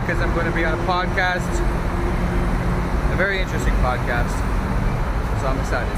because I'm going to be on a podcast, a very interesting podcast, so I'm excited.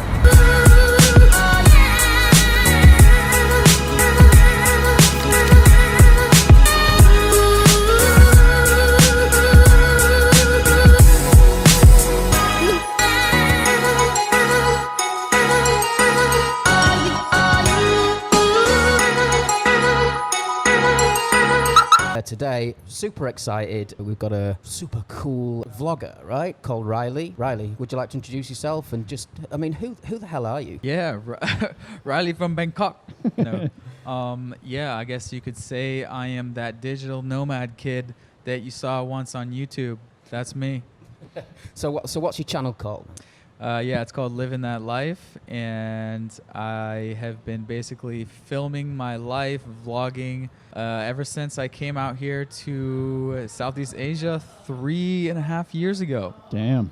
Today, super excited. We've got a super cool vlogger, right? Called Riley. Riley, would you like to introduce yourself and just, I mean, who the hell are you? Yeah, Riley from Bangkok. No. Yeah, I guess you could say I am that digital nomad kid that you saw once on YouTube. That's me. So what's your channel called? Yeah, it's called Living That Life, and I have been basically filming my life, vlogging, ever since I came out here to Southeast Asia 3.5 years ago. Damn.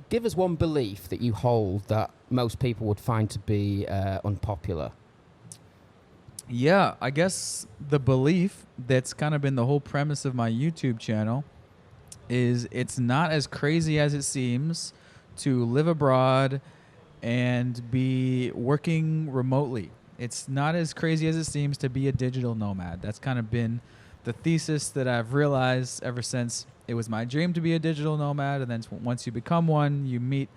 Give us one belief that you hold that most people would find to be unpopular. Yeah, I guess the belief that's kind of been the whole premise of my YouTube channel is it's not as crazy as it seems to live abroad and be working remotely. It's not as crazy as it seems to be a digital nomad. That's kind of been the thesis that I've realized ever since it was my dream to be a digital nomad. And then once you become one, you meet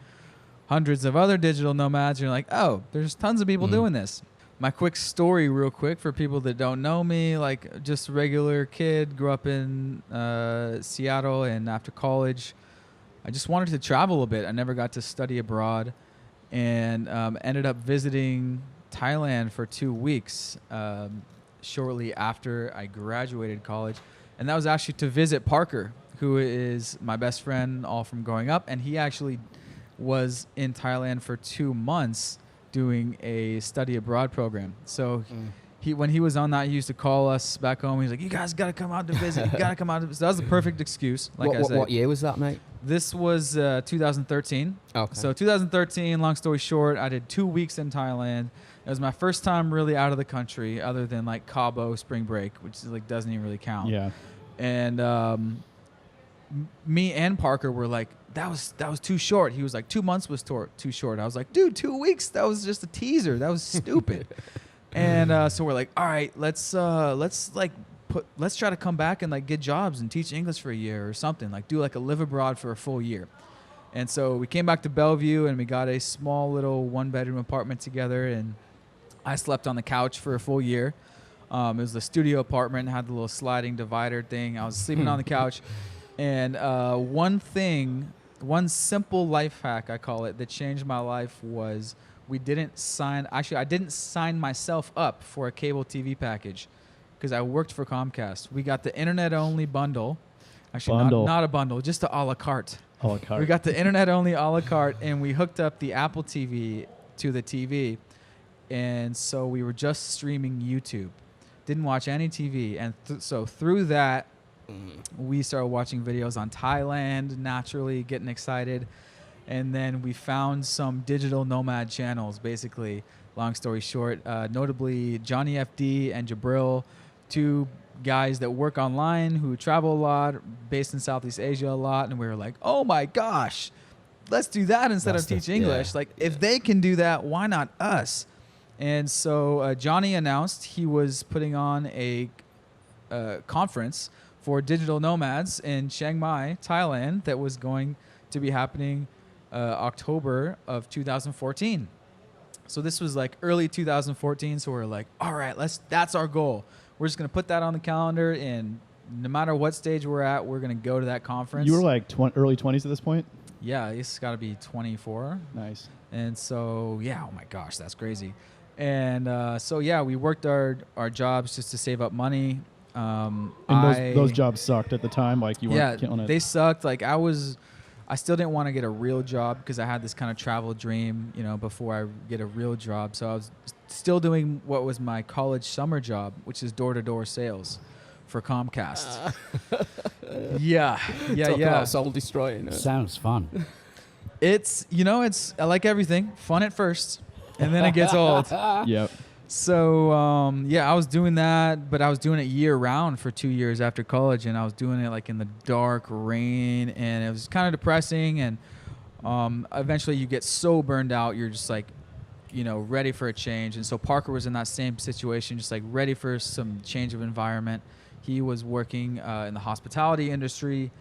hundreds of other digital nomads. And you're like, oh, there's tons of people doing this. My quick story real quick for people that don't know me, like just a regular kid, grew up in Seattle, and after college, I just wanted to travel a bit. I never got to study abroad, and ended up visiting Thailand for 2 weeks shortly after I graduated college. And that was actually to visit Parker, who is my best friend all from growing up. And he actually was in Thailand for 2 months doing a study abroad program. So when he was on that, he used to call us back home. He's like, you guys got to come out to visit. You got to come out to visit. So that was the perfect excuse. Like I said. What year was that, mate? This was 2013. Okay. So 2013, long story short, I did 2 weeks in Thailand. It was my first time really out of the country other than like Cabo spring break, which is like doesn't even really count. Yeah. And me and Parker were like, that was too short. He was like, 2 months was too short. I was like, dude, 2 weeks? That was just a teaser. That was stupid. And so we're like, all right, let's try to come back and like get jobs and teach English for a year or something, like do like a live abroad for a full year. And so we came back to Bellevue and we got a small little 1-bedroom apartment together, and I slept on the couch for a full year. It was the studio apartment, had the little sliding divider thing. I was sleeping on the couch. And one simple life hack, I call it, that changed my life was I didn't sign myself up for a cable TV package because I worked for Comcast. We got the internet-only bundle. Actually, not a bundle, just the a la carte. A la carte. We got the internet-only a la carte, and we hooked up the Apple TV to the TV. And so we were just streaming YouTube. Didn't watch any TV. And so through that, we started watching videos on Thailand, naturally getting excited. And then we found some digital nomad channels, basically, long story short, notably Johnny FD and Jabril, 2 guys that work online who travel a lot, based in Southeast Asia a lot. And we were like, oh my gosh, let's do that instead of teach English. Like, if they can do that, why not us? And so Johnny announced he was putting on a conference for digital nomads in Chiang Mai, Thailand, that was going to be happening October of 2014. So this was like early 2014. So we're like, all right, that's our goal. We're just going to put that on the calendar, and no matter what stage we're at, we're going to go to that conference. You were like early 20s at this point? Yeah, it's got to be 24. Nice. And so, yeah, oh my gosh, that's crazy. And so, yeah, we worked our jobs just to save up money. And those jobs sucked at the time? Like you weren't killing it? They sucked. Like I still didn't want to get a real job because I had this kind of travel dream, before I get a real job. So I was still doing what was my college summer job, which is door-to-door sales for Comcast. Yeah. Talk about soul destroying. Sounds fun. It's like everything, fun at first, and then it gets old. Yep. So yeah, I was doing that, but I was doing it year round for 2 years after college, and I was doing it like in the dark rain, and it was kind of depressing. And eventually, you get so burned out, you're just like, ready for a change. And so Parker was in that same situation, just like ready for some change of environment. He was working in the hospitality industry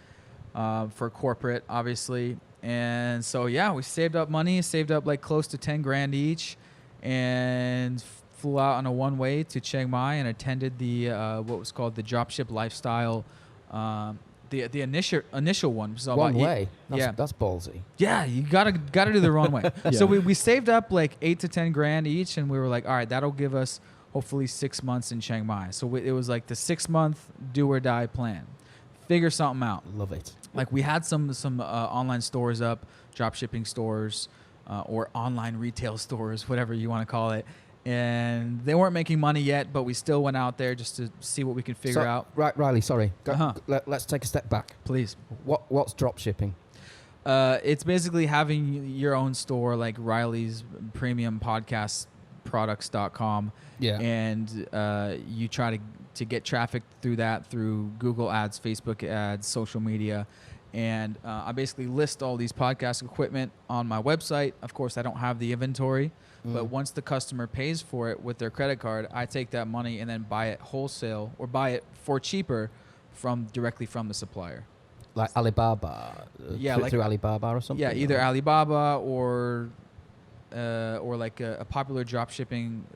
for corporate, obviously. And so yeah, we saved up money, saved up like close to 10 grand each, and flew out on a one-way to Chiang Mai and attended the what was called the Dropship Lifestyle, the initial one. So One way. That's ballsy. Yeah, you gotta do the wrong way. Yeah. So we saved up like 8 to 10 grand each, and we were like, all right, that'll give us hopefully 6 months in Chiang Mai. So it was like the 6-month do or die plan. Figure something out. Love it. Like we had some online stores up, drop shipping stores, or online retail stores, whatever you want to call it. And they weren't making money yet, but we still went out there just to see what we could figure out. Right, Riley, sorry. Uh-huh. Let's take a step back. Please. What's drop shipping? It's basically having your own store, like Riley's Premium Podcast Products.com. Yeah. And you try to get traffic through that, through Google ads, Facebook ads, social media. And I basically list all these podcast equipment on my website. Of course, I don't have the inventory. But once the customer pays for it with their credit card, I take that money and then buy it wholesale or buy it for cheaper directly from the supplier. Like Alibaba? Yeah, through Alibaba or something? Yeah, either Alibaba or like a popular drop shipping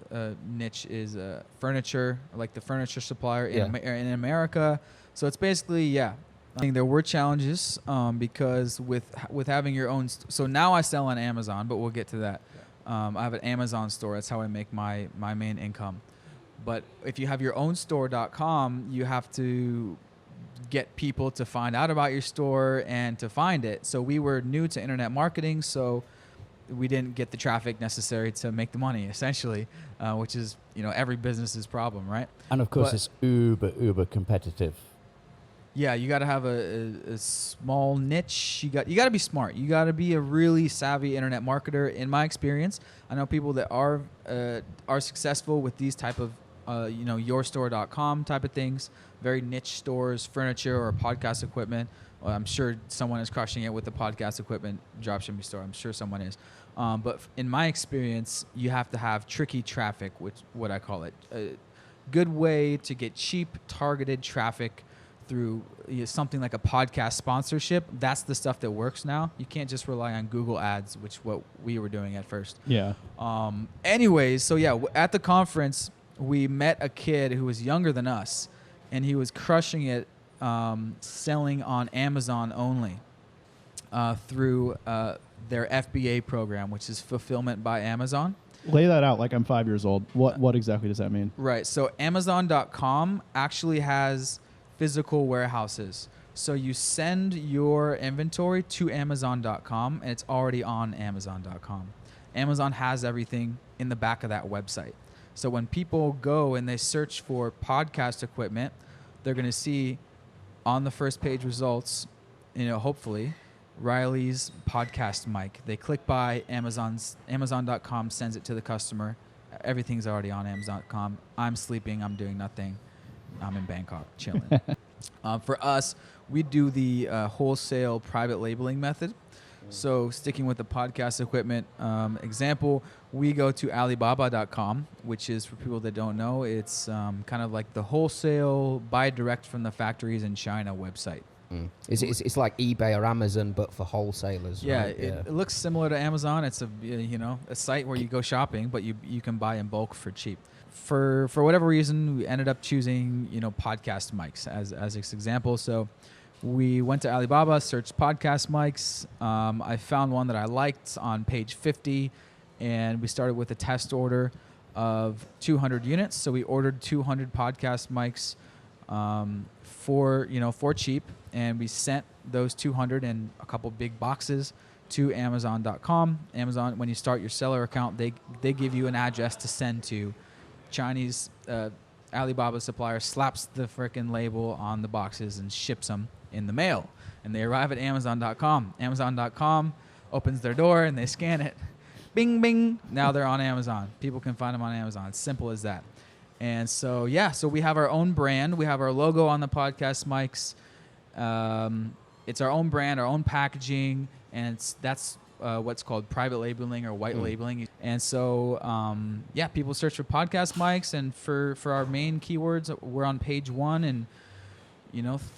niche is furniture, like the furniture supplier in America. So it's basically, I think there were challenges because with having your own. So now I sell on Amazon, but we'll get to that. I have an Amazon store. That's how I make my main income. But if you have your own store.com, you have to get people to find out about your store and to find it. So we were new to internet marketing, so we didn't get the traffic necessary to make the money, essentially, which is every business's problem, right? And of course, it's uber competitive. Yeah, you got to have a small niche. You got to be smart. You got to be a really savvy internet marketer. In my experience, I know people that are successful with these type of yourstore.com type of things, very niche stores, furniture or podcast equipment. Well, I'm sure someone is crushing it with the podcast equipment dropshipping store. I'm sure someone is. But in my experience, you have to have tricky traffic, which what I call it, a good way to get cheap targeted traffic through something like a podcast sponsorship. That's the stuff that works now. You can't just rely on Google ads, which what we were doing at first. Yeah. Anyways, so yeah, at the conference, we met a kid who was younger than us, and he was crushing it selling on Amazon only through their FBA program, which is Fulfillment by Amazon. Lay that out like I'm 5 years old. What exactly does that mean? Right. So Amazon.com actually has physical warehouses. So you send your inventory to Amazon.com, and it's already on Amazon.com. Amazon has everything in the back of that website. So when people go and they search for podcast equipment, they're going to see on the first page results, hopefully, Riley's podcast mic. They click buy, Amazon.com sends it to the customer. Everything's already on Amazon.com. I'm sleeping. I'm doing nothing. I'm in Bangkok chilling. For us, we do the wholesale private labeling method. So sticking with the podcast equipment example, we go to Alibaba.com, which is, for people that don't know, it's kind of like the wholesale buy direct from the factories in China website. It's like eBay or Amazon, but for wholesalers. Yeah, right? it looks similar to Amazon. It's a site where you go shopping, but you can buy in bulk for cheap. For whatever reason, we ended up choosing podcast mics as this example. So we went to Alibaba, searched podcast mics. I found one that I liked on page 50, and we started with a test order of 200 units. So we ordered 200 podcast mics for cheap, and we sent those 200 in a couple big boxes to Amazon.com. Amazon, when you start your seller account, they give you an address to send to. Chinese Alibaba supplier slaps the frickin' label on the boxes and ships them in the mail, and they arrive at Amazon.com. Amazon.com opens their door and they scan it. bing, bing. Now they're on Amazon. People can find them on Amazon. It's simple as that. And so, so we have our own brand. We have our logo on the podcast mics. It's our own brand, our own packaging, and that's what's called private labeling or white labeling. And so, people search for podcast mics, and for our main keywords, we're on page 1, and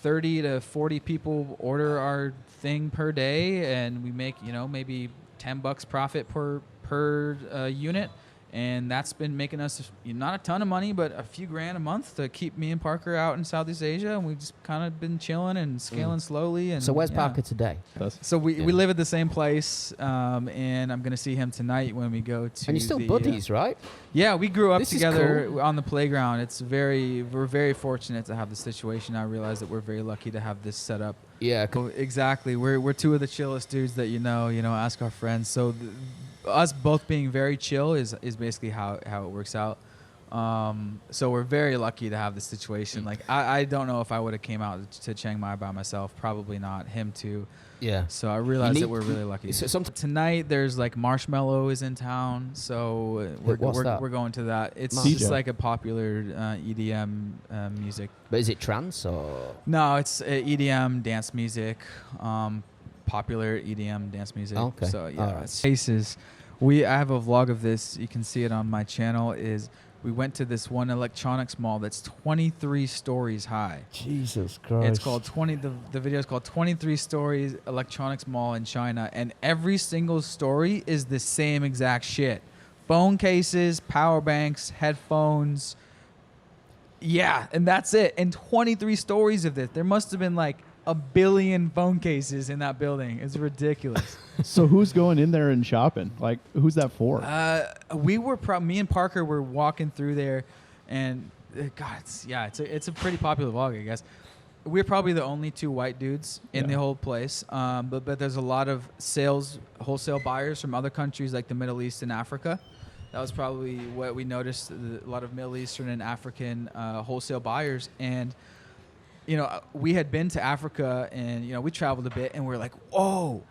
30 to 40 people order our thing per day, and we make maybe $10 profit per unit. And that's been making us not a ton of money, but a few grand a month to keep me and Parker out in Southeast Asia. And we've just kind of been chilling and scaling slowly. And so where's Parker today? So we live at the same place, and I'm going to see him tonight when we go to. And you're still buddies, right? Yeah, we grew up This is together cool. on the playground. We're very fortunate to have this situation. I realize that we're very lucky to have this set up. Yeah. So exactly. We're two of the chillest dudes that ask our friends. So us both being very chill is basically how it works out. So we're very lucky to have this situation. Like I don't know if I would have came out to Chiang Mai by myself. Probably not. Him too. Yeah. So I realized that we're really lucky. So Tonight there's like Marshmallow is in town, so we're going to that. It's DJ. just like a popular EDM music. But is it trance or? No, it's EDM dance music. Popular EDM dance music. Okay. So yeah, All right. Spaces. I have a vlog of this. You can see it on my channel. We went to this one electronics mall that's 23 stories high. Jesus Christ. It's called the video is called 23 Stories Electronics Mall in China, and every single story is the same exact shit. Phone cases, power banks, headphones. Yeah, and that's it. And 23 stories of this. There must have been like a billion phone cases in that building. It's ridiculous. So who's going in there and shopping? Like, who's that for? Me and Parker were walking through there, and God, it's a pretty popular vlog, I guess. We're probably the only two white dudes in the whole place, but there's a lot of wholesale buyers from other countries like the Middle East and Africa. That was probably what we noticed, a lot of Middle Eastern and African wholesale buyers. And we had been to Africa, and we traveled a bit, and we're like, oh,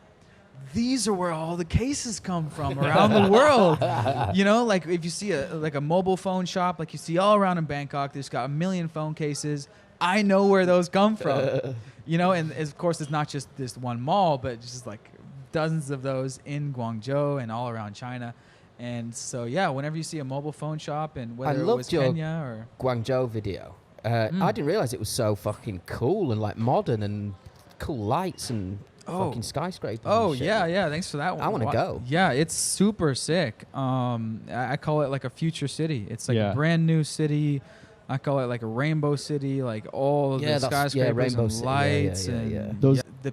these are where all the cases come from around the world. Like if you see a mobile phone shop, like you see all around in Bangkok, there's got a million phone cases. I know where those come from. And of course it's not just this one mall, but just like dozens of those in Guangzhou and all around China. And so whenever you see a mobile phone shop, and whether it was Kenya or Guangzhou video. I didn't realize it was so fucking cool and like modern and cool lights and fucking skyscrapers. Oh and shit. yeah. Thanks for that one. I want to go. Yeah, it's super sick. I call it like a future city. It's like a brand new city. I call it like a rainbow city. Like all the skyscrapers rainbow and city. lights Yeah. the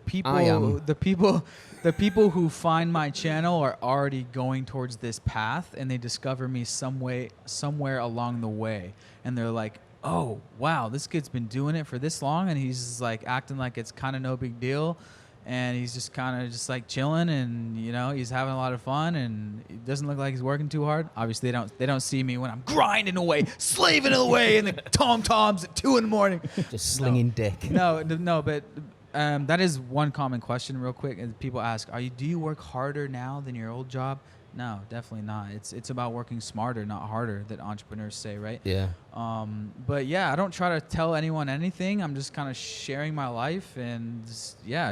people who find my channel are already going towards this path, and they discover me somewhere along the way, and they're like, oh wow, this kid's been doing it for this long, and he's just like acting like it's kind of no big deal, and he's just kind of just like chilling, and he's having a lot of fun, and it doesn't look like he's working too hard. Obviously they don't see me when I'm grinding away, slaving away in the tom-toms at 2 a.m. Just slinging dick. No, but that is one common question real quick, and people ask, do you work harder now than your old job? No, definitely not. It's about working smarter, not harder, that entrepreneurs say, right? Yeah. But I don't try to tell anyone anything. I'm just kind of sharing my life and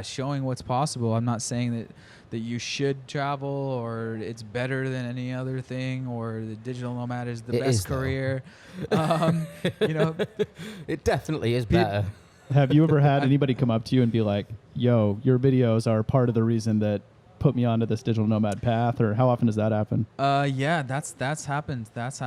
showing what's possible. I'm not saying that you should travel or it's better than any other thing or the digital nomad is the best career. It definitely is better. Have you ever had anybody come up to you and be like, yo, your videos are part of the reason that put me onto this digital nomad path, or how often does that happen? That's happened. That's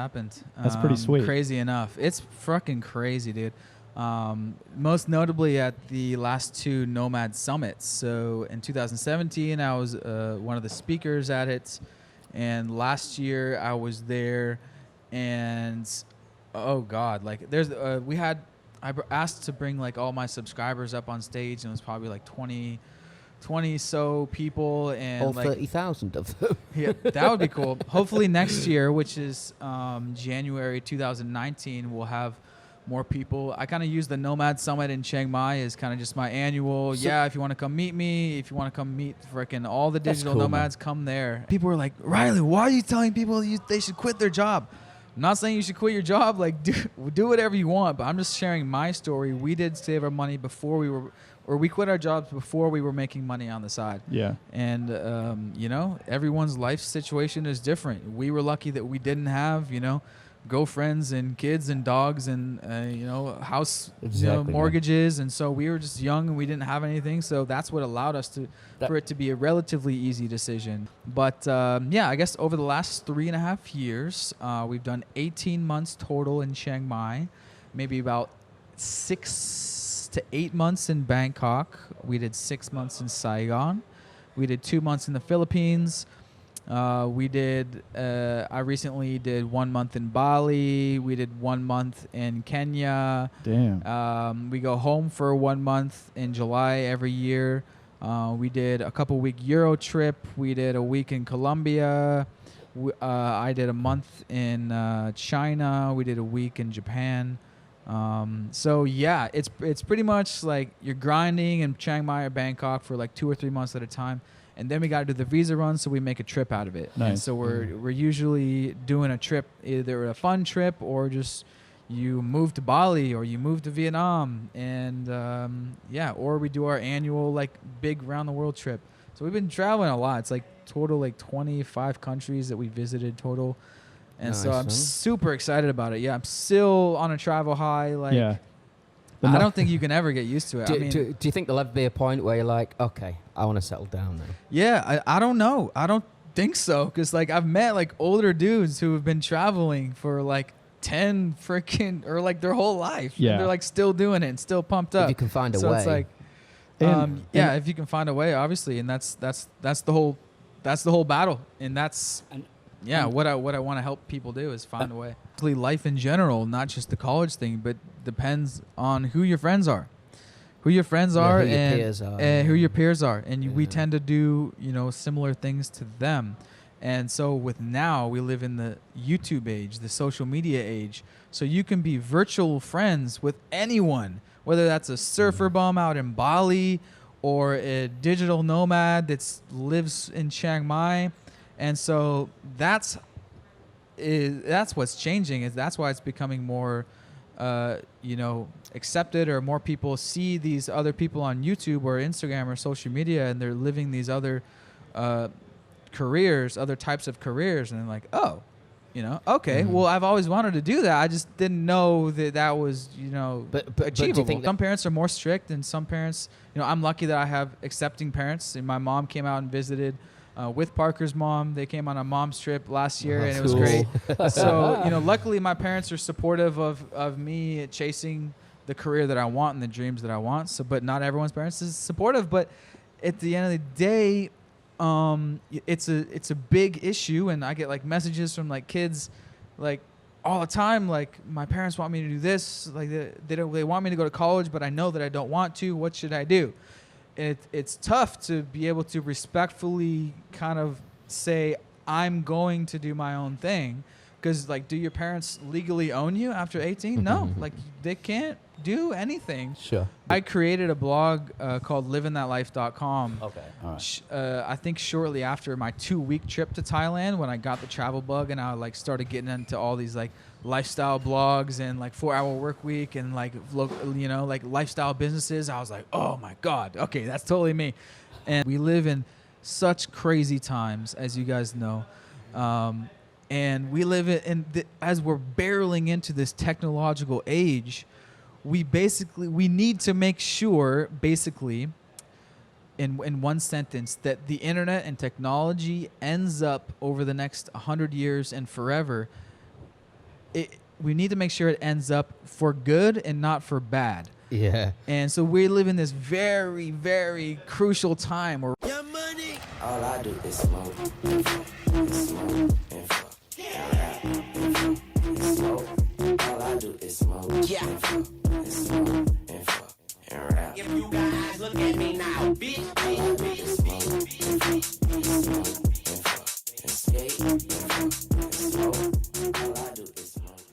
pretty sweet. Crazy enough. It's fucking crazy, dude. Most notably at the last 2 Nomad summits. So in 2017, I was one of the speakers at it, and last year I was there, and oh god, like there's I asked to bring like all my subscribers up on stage, and it was probably like 20 so people, and all like 30,000 of them. Yeah, that would be cool. Hopefully next year, which is January 2019, we'll have more people. I kind of use the Nomad Summit in Chiang Mai as kind of just my annual. If you want to come meet me, if you want to come meet freaking all the digital nomads, come there. People are like, Riley, why are you telling people they should quit their job? I'm not saying you should quit your job. Like, do whatever you want, but I'm just sharing my story. We did save our money before we quit our jobs before we were making money on the side. Yeah. And, everyone's life situation is different. We were lucky that we didn't have, girlfriends and kids and dogs and, house mortgages. And so we were just young and we didn't have anything. So that's what allowed us for it to be a relatively easy decision. But, I guess over the last 3.5 years, we've done 18 months total in Chiang Mai, maybe about 6 to 8 months in Bangkok. We did 6 months in Saigon. We did 2 months in the Philippines. I recently did 1 month in Bali. We did 1 month in Kenya. Damn. We go home for 1 month in July every year. We did a couple-week Euro trip. We did a week in Colombia. I did a month in China. We did a week in Japan. It's pretty much like you're grinding in Chiang Mai or Bangkok for like 2 or 3 months at a time, and then we got to do the visa run, so we make a trip out of it. Nice. And so we're usually doing a trip, either a fun trip or just you move to Bali or you move to Vietnam, and or we do our annual like big round the world trip. So we've been traveling a lot. It's like total like 25 countries that we visited total. And so I'm super excited about it. Yeah, I'm still on a travel high. Like, I don't think you can ever get used to it. Do you think there'll ever be a point where you're like, okay, I want to settle down now? Yeah, I don't know. I don't think so. Because, like, I've met, like, older dudes who have been traveling for, like, 10 freaking, or, like, their whole life. Yeah. And they're, like, still doing it and still pumped up. If you can find a way. So it's like, if you can find a way, obviously. And that's the whole battle. And that's... what I want to help people do is find a way. Life in general, not just the college thing, but depends on who your friends are. Who your friends are and who your peers are. And we tend to do, similar things to them. And so with now, we live in the YouTube age, the social media age. So you can be virtual friends with anyone, whether that's a surfer bum out in Bali or a digital nomad that lives in Chiang Mai. And so that's what's changing. That's why it's becoming more, accepted, or more people see these other people on YouTube or Instagram or social media, and they're living these other careers, other types of careers, and they're like, oh, okay, well, I've always wanted to do that. I just didn't know that was, but achievable. But some parents are more strict, and some parents, I'm lucky that I have accepting parents. And my mom came out and visited. With Parker's mom. They came on a mom's trip last year, and it was great. So, luckily my parents are supportive of me chasing the career that I want and the dreams that I want. So, but not everyone's parents is supportive. But at the end of the day, it's a big issue, and I get like messages from like kids, like all the time, like my parents want me to do this, like they want me to go to college, but I know that I don't want to. What should I do? It's tough to be able to respectfully kind of say, I'm going to do my own thing. Because, like, do your parents legally own you after 18? No. Like, they can't do anything. Sure. I created a blog called livingthatlife.com. Okay. All right. I think shortly after my 2-week trip to Thailand, when I got the travel bug, and I, like, started getting into all these, like, lifestyle blogs and like 4-hour work week and like like lifestyle businesses. I was like, oh my God, okay, that's totally me. And we live in such crazy times, as you guys know, and we live as we're barreling into this technological age, we need to make sure, basically, in one sentence, that the internet and technology ends up over the next 100 years and forever. We need to make sure it ends up for good and not for bad. Yeah. And so we live in this very, very crucial time where your money. All I do is smoke and fuck, and smoke and fuck. And smoke. All I do is smoke and fuck, and smoke and fuck and rap. If you guys look at me now, bitch.